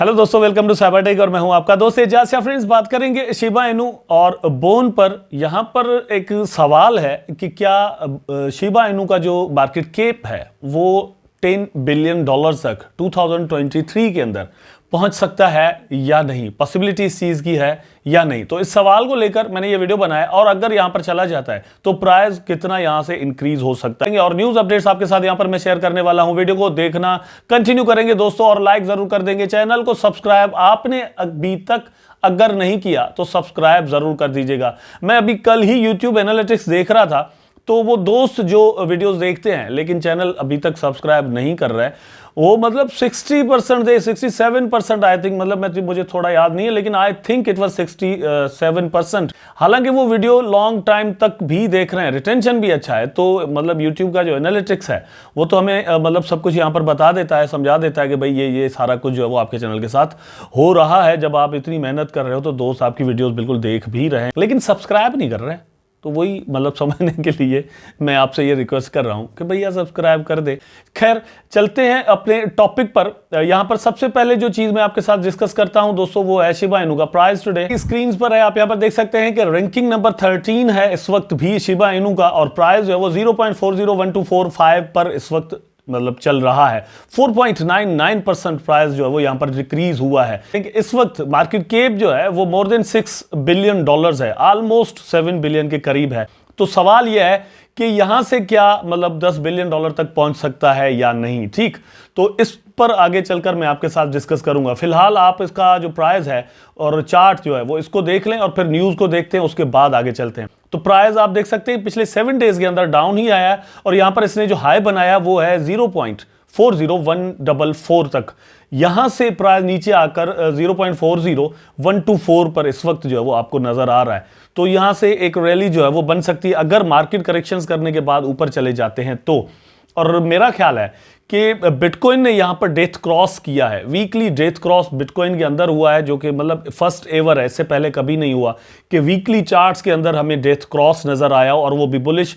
Hello दोस्तों, welcome to Cybertech और मैं हूं आपका दोस्त एजाज शाह। फ्रेंड्स, बात करेंगे शिबा इनू और बोन पर। यहां पर एक सवाल है कि क्या शिबा इनू का जो मार्केट कैप है वो $10 बिलियन तक 2023 के अंदर पहुंच सकता है या नहीं, पॉसिबिलिटी इस चीज की है या नहीं। तो इस सवाल को लेकर मैंने ये वीडियो बनाया और अगर यहां पर चला जाता है तो प्राइस कितना यहां से इंक्रीज हो सकता है और न्यूज अपडेट्स आपके साथ यहां पर मैं शेयर करने वाला हूं। वीडियो को देखना कंटिन्यू करेंगे दोस्तों और लाइक जरूर कर देंगे। चैनल को सब्सक्राइब आपने अभी तक अगर नहीं किया तो सब्सक्राइब जरूर कर दीजिएगा। मैं अभी कल ही यूट्यूब एनालिटिक्स देख रहा था, तो वो दोस्त जो वीडियोस देखते हैं लेकिन चैनल अभी तक सब्सक्राइब नहीं कर रहे हैं, वो मतलब 60% थे, 67% आई थिंक, मतलब मुझे थोड़ा याद नहीं है लेकिन आई थिंक इट वाज 67%। हालांकि वो वीडियो लॉन्ग टाइम तक भी देख रहे हैं, रिटेंशन भी अच्छा है। तो मतलब यूट्यूब का जो एनालिटिक्स है वो तो हमें मतलब सब कुछ यहाँ पर बता देता है, समझा देता है कि भाई ये सारा कुछ जो है वो आपके चैनल के साथ हो रहा है। जब आप इतनी मेहनत कर रहे हो तो दोस्त आपकी वीडियोज बिल्कुल देख भी रहे हैं लेकिन सब्सक्राइब नहीं कर रहे हैं। तो वही मतलब समझने के लिए मैं आपसे ये रिक्वेस्ट कर रहा हूं कि भैया सब्सक्राइब कर दे। खैर, चलते हैं अपने टॉपिक पर। यहां पर सबसे पहले जो चीज मैं आपके साथ डिस्कस करता हूं दोस्तों वो है शिबा इनू का प्राइस टुडे। स्क्रीन पर है, आप यहां पर देख सकते हैं कि रैंकिंग नंबर 13 है इस वक्त भी शिबा इनू का और प्राइस जो है वो 0.401245 पर इस वक्त मतलब चल रहा है। 4.99% प्राइस जो है वो यहां पर डिक्रीज हुआ है। इस वक्त मार्केट कैप जो है वो मोर देन $6 बिलियन है, ऑलमोस्ट 7 बिलियन के करीब है। तो सवाल यह है कि यहां से क्या मतलब $10 बिलियन तक पहुंच सकता है या नहीं। ठीक, तो इस पर आगे चलकर मैं आपके साथ डिस्कस करूंगा। फिलहाल आप इसका जो प्राइस है और चार्ट जो है वो इसको देख लें और फिर न्यूज को देखते हैं, उसके बाद आगे चलते हैं। तो प्राइस आप देख सकते हैं पिछले 7 डेज के अंदर डाउन ही आया है और यहां पर इसने जो हाई बनाया वो है 0.40144 तक। यहां से प्राइस नीचे आकर 0.40124 पर इस वक्त जो है वो आपको नजर आ रहा है। तो यहां से एक रैली जो है वो बन सकती है अगर मार्केट करेक्शंस करने के बाद ऊपर चले जाते हैं तो। और मेरा ख्याल है कि बिटकॉइन ने यहां पर डेथ क्रॉस किया है, वीकली डेथ क्रॉस बिटकॉइन के अंदर हुआ है, जो कि मतलब फर्स्ट एवर है, इससे पहले कभी नहीं हुआ कि वीकली चार्ट्स के अंदर हमें डेथ क्रॉस नजर आया और वो भी बुलिश।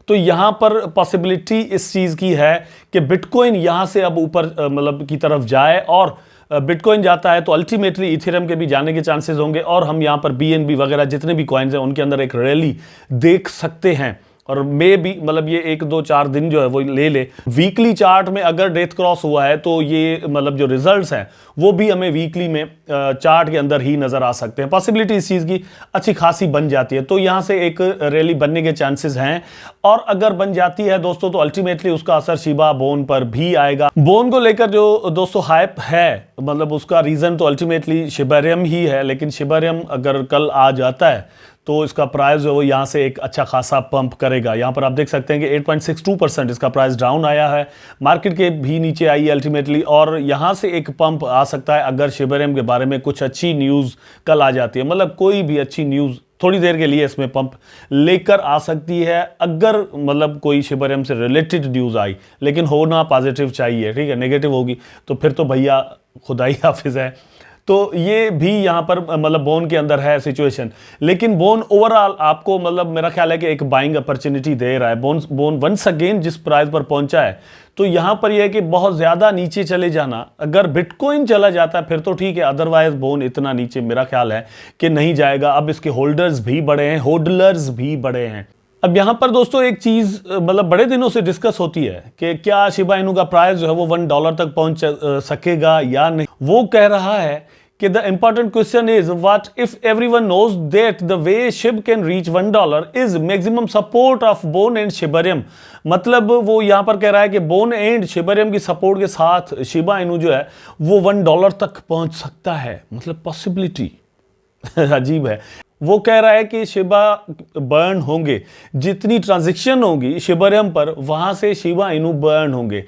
तो यहां पर पॉसिबिलिटी इस चीज की है कि बिटकॉइन यहां से अब ऊपर मतलब की तरफ जाए और बिटकॉइन जाता है तो अल्टीमेटली इथेरियम के भी जाने के चांसेस होंगे और हम यहां पर BNB वगैरह जितने भी कॉइन्स हैं उनके अंदर एक रैली देख सकते हैं। और मे भी मतलब ये 1 2 4 दिन जो है वो ले वीकली चार्ट में अगर डेथ क्रॉस हुआ है तो ये मतलब जो रिजल्ट्स हैं वो भी हमें वीकली में चार्ट के अंदर ही नजर आ सकते हैं। पॉसिबिलिटी इस चीज की अच्छी खासी बन जाती है, तो यहां से एक रैली बनने के चांसेस हैं और अगर बन जाती है दोस्तों तो अल्टीमेटली उसका असर शिबा बोन पर भी आएगा। बोन को लेकर जो दोस्तों हाइप है मतलब उसका रीजन तो अल्टीमेटली शिबरियम ही है, लेकिन शिबरियम अगर कल आ जाता है तो इसका प्राइस जो है वो यहाँ से एक अच्छा खासा पंप करेगा। यहाँ पर आप देख सकते हैं कि 8.62% इसका प्राइस डाउन आया है, मार्केट के भी नीचे आई है अल्टीमेटली, और यहाँ से एक पंप आ सकता है अगर शिबरियम के बारे में कुछ अच्छी न्यूज़ कल आ जाती है। मतलब कोई भी अच्छी न्यूज़ थोड़ी देर के लिए इसमें पंप लेकर आ सकती है अगर मतलब कोई शिबरियम से रिलेटेड न्यूज़ आई, लेकिन होना पॉजिटिव चाहिए। ठीक है, नेगेटिव होगी तो फिर तो भैया खुदा ही हाफिज है। तो ये भी यहां पर मतलब बोन के अंदर है सिचुएशन, लेकिन बोन ओवरऑल आपको मतलब मेरा ख्याल है कि एक बाइंग अपॉर्चुनिटी दे रहा है। बोन वंस अगेन जिस प्राइस पर पहुंचा है तो यहां पर यह है कि बहुत ज्यादा नीचे चले जाना, अगर बिटकॉइन चला जाता है फिर तो ठीक है, अदरवाइज बोन इतना नीचे मेरा ख्याल है कि नहीं जाएगा। अब इसके होल्डर्स भी बड़े हैं, होल्डलर्स भी बड़े हैं। अब यहां पर दोस्तों एक चीज मतलब बड़े दिनों से डिस्कस होती है कि क्या शिबा इनू का प्राइस जो है वो $1 तक पहुंच सकेगा या नहीं। वो कह रहा है कि the important question is what if everyone knows that the way Shib can reach $1 is maximum support of bone and Shibarium. मतलब वो यहां पर कह रहा है कि बोन एंड शिबरियम की सपोर्ट के साथ शिबा इनू जो है वो $1 तक पहुंच सकता है। मतलब पॉसिबिलिटी अजीब है। वो कह रहा है कि शिबा बर्न होंगे, जितनी ट्रांजैक्शन होगी शिबरियम पर वहां से शिबा इनू बर्न होंगे।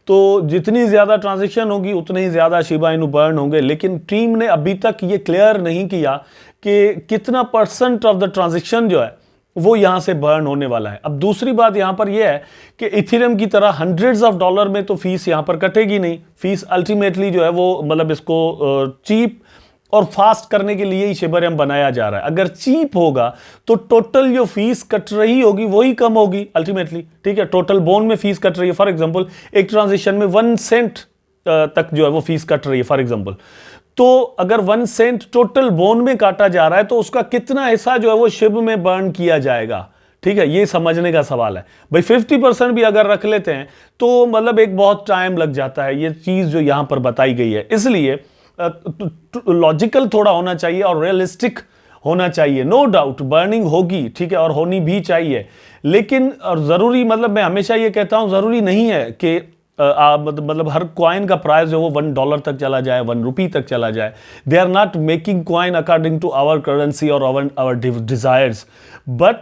तो जितनी ज्यादा ट्रांजैक्शन होगी उतने ही ज्यादा शिबा इनू बर्न होंगे, लेकिन टीम ने अभी तक ये क्लियर नहीं किया कि कितना % ऑफ द ट्रांजैक्शन जो है वो यहां से बर्न होने वाला है। अब दूसरी बात यहां पर यह है कि इथेरियम की तरह $100s ऑफ डॉलर में तो फीस यहां पर कटेगी नहीं। फीस अल्टीमेटली जो है वो मतलब इसको चीप और फास्ट करने के लिए ही शिबरियम बनाया जा रहा है। अगर चीप होगा तो टोटल जो फीस कट रही होगी वही कम होगी अल्टीमेटली। ठीक है, टोटल बोन में फीस कट रही है, फॉर एग्जांपल एक ट्रांजेक्शन में 1 सेंट तक जो है वो फीस कट रही है फॉर एग्जांपल, तो अगर 1 सेंट टोटल बोन में काटा जा रहा है तो उसका कितना हिस्सा जो है वो शिप में बर्न किया जाएगा, ठीक है, ये समझने का सवाल है भाई। 50% भी अगर रख लेते हैं तो मतलब एक बहुत टाइम लग जाता है, ये चीज जो यहां पर बताई गई है। इसलिए लॉजिकल थोड़ा होना चाहिए और रियलिस्टिक होना चाहिए। नो डाउट बर्निंग होगी, ठीक है, और होनी भी चाहिए, लेकिन और जरूरी, मतलब मैं हमेशा ये कहता हूं जरूरी नहीं है कि मतलब हर कॉइन का प्राइस जो वो $1 तक चला जाए, ₹1 तक चला जाए। They are not making coin according to our currency और our desires, but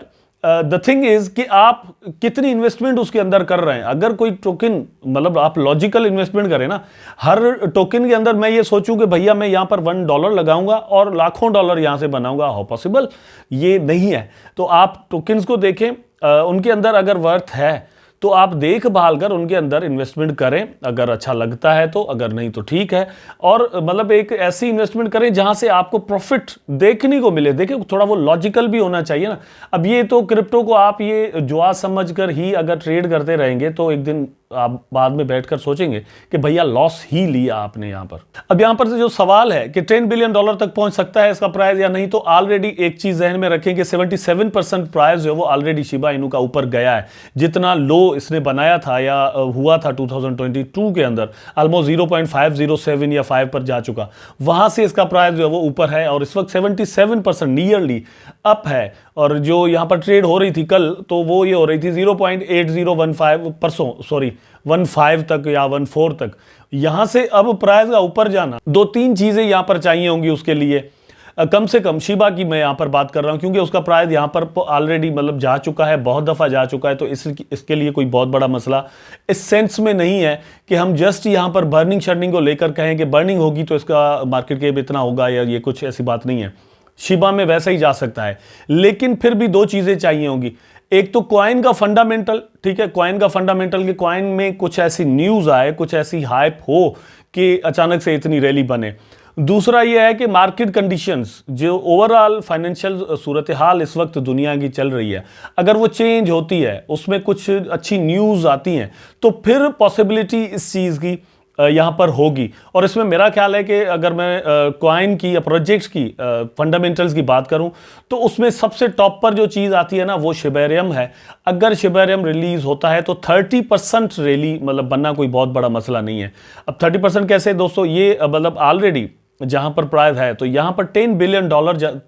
the thing is कि आप कितनी इन्वेस्टमेंट उसके अंदर कर रहे हैं। अगर कोई टोकन, मतलब आप लॉजिकल इन्वेस्टमेंट करें ना, हर टोकन के अंदर मैं ये सोचूं कि भैया मैं यहां पर $1 लगाऊंगा और लाखों डॉलर यहां से बनाऊंगा, हाउ पॉसिबल, ये नहीं है। तो आप टोकन्स को देखें, उनके अंदर अगर वर्थ है तो आप देखभाल कर उनके अंदर इन्वेस्टमेंट करें, अगर अच्छा लगता है तो, अगर नहीं तो ठीक है। और मतलब एक ऐसी इन्वेस्टमेंट करें जहां से आपको प्रॉफिट देखने को मिले। देखिए थोड़ा वो लॉजिकल भी होना चाहिए ना। अब ये तो क्रिप्टो को आप ये जुआ समझकर ही अगर ट्रेड करते रहेंगे तो एक दिन आप बाद में बैठकर सोचेंगे कि भैया लॉस ही लिया आपने यहां पर। अब यहां पर से जो सवाल है कि $10 बिलियन तक पहुंच सकता है इसका प्राइस या नहीं, तो ऑलरेडी एक चीज जहन में रखें कि 77% प्राइस जो है वो ऑलरेडी शिबा इनू का ऊपर गया है। जितना लो इसने बनाया था या हुआ था 2022 के अंदर, ऑलमोस्ट 0.507 या 5 पर जा चुका, वहां से इसका प्राइस जो है वो ऊपर है और इस वक्त 77% नियरली अप है। और जो यहां पर ट्रेड हो रही थी कल, तो वो ये हो रही थी 0.8015 परसों, सॉरी 15 तक या 14 तक। यहां से अब प्राइस का ऊपर जाना, 2-3 चीजें यहां पर चाहिए होंगी उसके लिए। कम से कम शिबा की मैं यहां पर बात कर रहा हूं, क्योंकि उसका प्राइस यहां पर ऑलरेडी मतलब जा चुका है, बहुत दफा जा चुका है। तो इसके लिए कोई बहुत बड़ा मसला इस सेंस में नहीं है कि हम जस्ट यहां पर बर्निंग शर्निंग को लेकर कहें कि बर्निंग होगी तो इसका मार्केट कैप इतना होगा, या ये कुछ ऐसी बात नहीं है। शिबा में वैसा ही जा सकता है, लेकिन फिर भी 2 चीजें चाहिए होंगी। एक तो कॉइन का फंडामेंटल, ठीक है, कॉइन का फंडामेंटल कि कॉइन में कुछ ऐसी न्यूज आए, कुछ ऐसी हाइप हो कि अचानक से इतनी रैली बने। दूसरा यह है कि मार्केट कंडीशंस, जो ओवरऑल फाइनेंशियल सूरत हाल इस वक्त दुनिया की चल रही है, अगर वो चेंज होती है, उसमें कुछ अच्छी न्यूज आती हैं, तो फिर पॉसिबिलिटी इस चीज की यहां पर होगी। और इसमें मेरा ख्याल है कि अगर मैं कॉइन की या प्रोजेक्ट्स की फंडामेंटल्स की बात करूं, तो उसमें सबसे टॉप पर जो चीज आती है ना, वो शिबेरियम है। अगर शिबेरियम रिलीज होता है तो 30% रैली मतलब बनना कोई बहुत बड़ा मसला नहीं है। अब 30% कैसे दोस्तों, ये मतलब ऑलरेडी जहां पर प्राइस है, तो यहां पर $10 बिलियन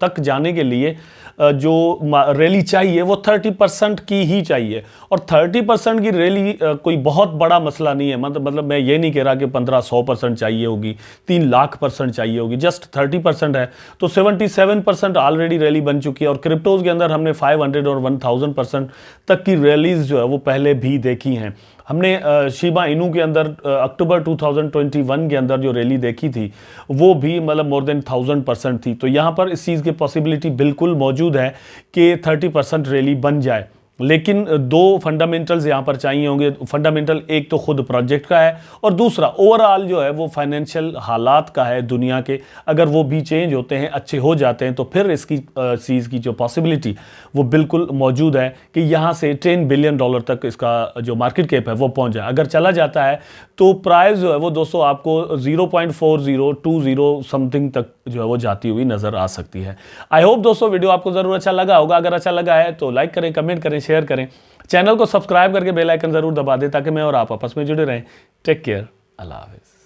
तक जाने के लिए जो रैली चाहिए वो 30% की ही चाहिए। और 30% की रैली कोई बहुत बड़ा मसला नहीं है। मतलब मैं ये नहीं कह रहा कि 1500% चाहिए होगी, 3 लाख% चाहिए होगी, जस्ट 30% है तो 77% ऑलरेडी रैली बन चुकी है। और क्रिप्टोज के अंदर हमने 500 और 1000% तक की रैलीज जो है वो पहले भी देखी हैं। हमने शिबा इनू के अंदर अक्टूबर 2021 के अंदर जो रैली देखी थी वो भी मतलब मोर देन 1000% थी। तो यहाँ पर इस चीज़ की पॉसिबिलिटी बिल्कुल मौजूद है कि 30% रैली बन जाए, लेकिन 2 फंडामेंटल्स यहाँ पर चाहिए होंगे। फंडामेंटल एक तो खुद प्रोजेक्ट का है और दूसरा ओवरऑल जो है वो फाइनेंशियल हालात का है दुनिया के। अगर वो भी चेंज होते हैं, अच्छे हो जाते हैं, तो फिर इसकी चीज़ की जो पॉसिबिलिटी वो बिल्कुल मौजूद है कि यहाँ से $10 बिलियन तक इसका जो मार्केट कैप है वो पहुँच जाए। अगर चला जाता है तो प्राइस जो है वो दोस्तों आपको 0.4020 समथिंग तक जो है वो जाती हुई नज़र आ सकती है। आई होप दोस्तों वीडियो आपको ज़रूर अच्छा लगा होगा। अगर अच्छा लगा है तो लाइक करें, कमेंट करें, शेयर करें, चैनल को सब्सक्राइब करके बेल आइकन जरूर दबा दें ताकि मैं और आप आपस में जुड़े रहें। टेक केयर, अल्लाह हाफिज़।